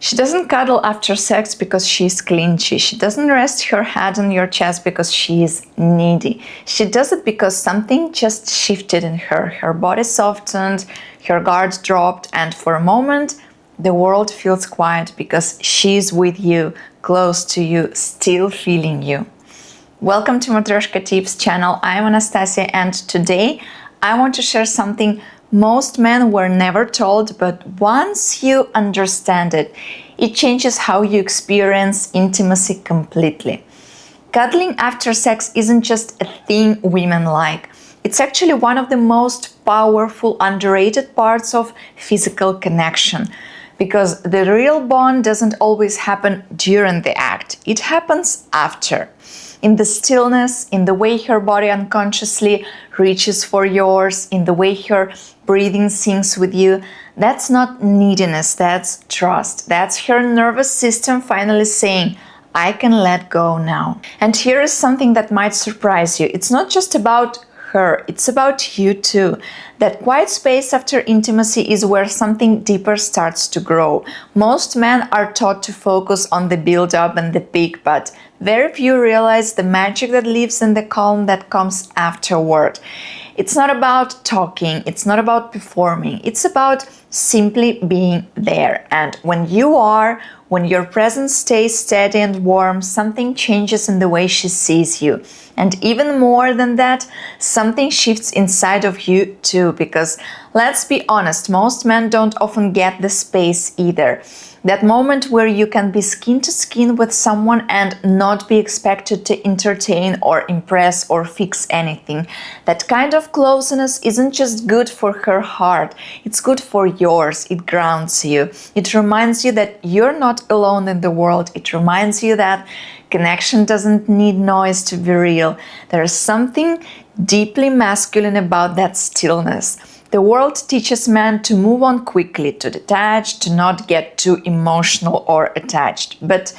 She doesn't cuddle after sex because she's clingy. She doesn't rest her head on your chest because she is needy. She does it because something just shifted in her. Her body softened, her guard dropped, and for a moment, the world feels quiet because she's with you, close to you, still feeling you. Welcome to Matryoshka Tips channel. I'm Anastasia, and today I want to share something most men were never told, but once you understand it, it changes how you experience intimacy completely. Cuddling after sex isn't just a thing women like. It's actually one of the most powerful, underrated parts of physical connection. Because the real bond doesn't always happen during the act, it happens after. In the stillness, in the way her body unconsciously reaches for yours, in the way her breathing syncs with you. That's not neediness, that's trust. That's her nervous system finally saying, I can let go now. And here is something that might surprise you. It's not just about her, it's about you too. That quiet space after intimacy is where something deeper starts to grow. Most men are taught to focus on the build-up and the peak, but very few realize the magic that lives in the calm that comes afterward. It's not about talking, it's not about performing, it's about simply being there. And when you are, when your presence stays steady and warm, something changes in the way she sees you. And even more than that, something shifts inside of you too, because let's be honest, most men don't often get the space either. That moment where you can be skin to skin with someone and not be expected to entertain or impress or fix anything. That kind of closeness isn't just good for her heart, it's good for yours. It grounds you. It reminds you that you're not alone in the world. It reminds you that connection doesn't need noise to be real. There's something deeply masculine about that stillness. The world teaches men to move on quickly, to detach, to not get too emotional or attached. But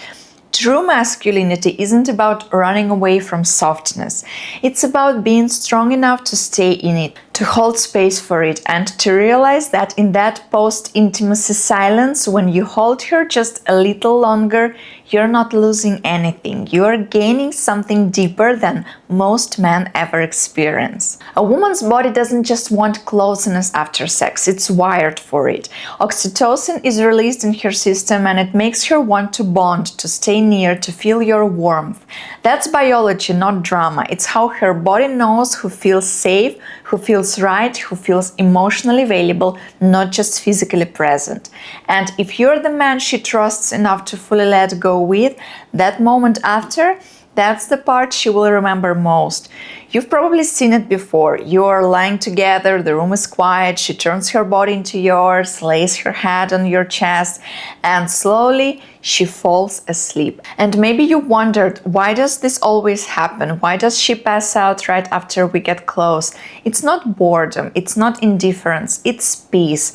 true masculinity isn't about running away from softness. It's about being strong enough to stay in it, to hold space for it, and to realize that in that post-intimacy silence, when you hold her just a little longer, you're not losing anything. You're gaining something deeper than most men ever experience. A woman's body doesn't just want closeness after sex, it's wired for it. Oxytocin is released in her system and it makes her want to bond, to stay near, to feel your warmth. That's biology, not drama. It's how her body knows who feels safe, who feels right, who feels emotionally available, not just physically present. And if you're the man she trusts enough to fully let go with, that moment after, that's the part she will remember most. You've probably seen it before. You are lying together, the room is quiet, she turns her body into yours, lays her head on your chest, and slowly she falls asleep. And maybe you wondered, why does this always happen? Why does she pass out right after we get close? It's not boredom, it's not indifference, it's peace.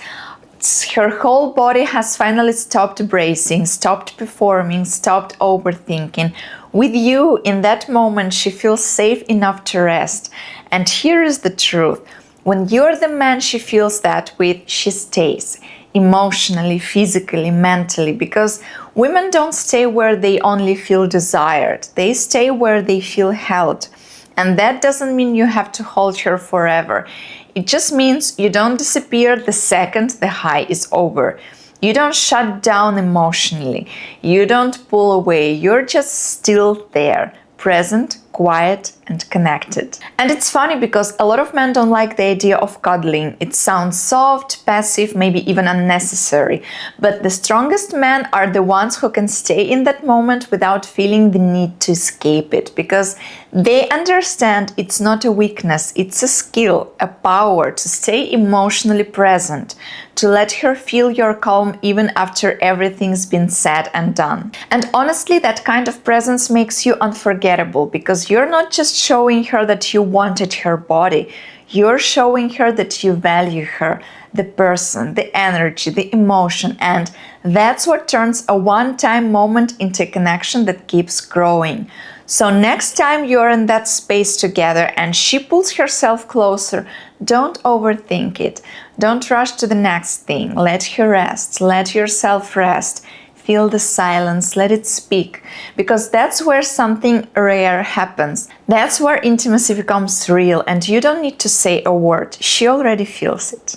Her whole body has finally stopped bracing, stopped performing, stopped overthinking. With you, in that moment, she feels safe enough to rest. And here is the truth. When you're the man she feels that with, she stays. Emotionally, physically, mentally. Because women don't stay where they only feel desired. They stay where they feel held. And that doesn't mean you have to hold her forever. It just means you don't disappear the second the high is over. You don't shut down emotionally. You don't pull away. You're just still there, present, quiet, and connected. And it's funny because a lot of men don't like the idea of cuddling. It sounds soft, passive, maybe even unnecessary. But the strongest men are the ones who can stay in that moment without feeling the need to escape it, because they understand it's not a weakness, it's a skill, a power to stay emotionally present, to let her feel your calm even after everything's been said and done. And honestly, that kind of presence makes you unforgettable, because you're not just showing her that you wanted her body, you're showing her that you value her, the person, the energy, the emotion, and that's what turns a one-time moment into a connection that keeps growing. So next time you're in that space together and she pulls herself closer, don't overthink it. Don't rush to the next thing. Let her rest. Let yourself rest. feel the silence, let it speak, because that's where something rare happens. That's where intimacy becomes real and you don't need to say a word. She already feels it.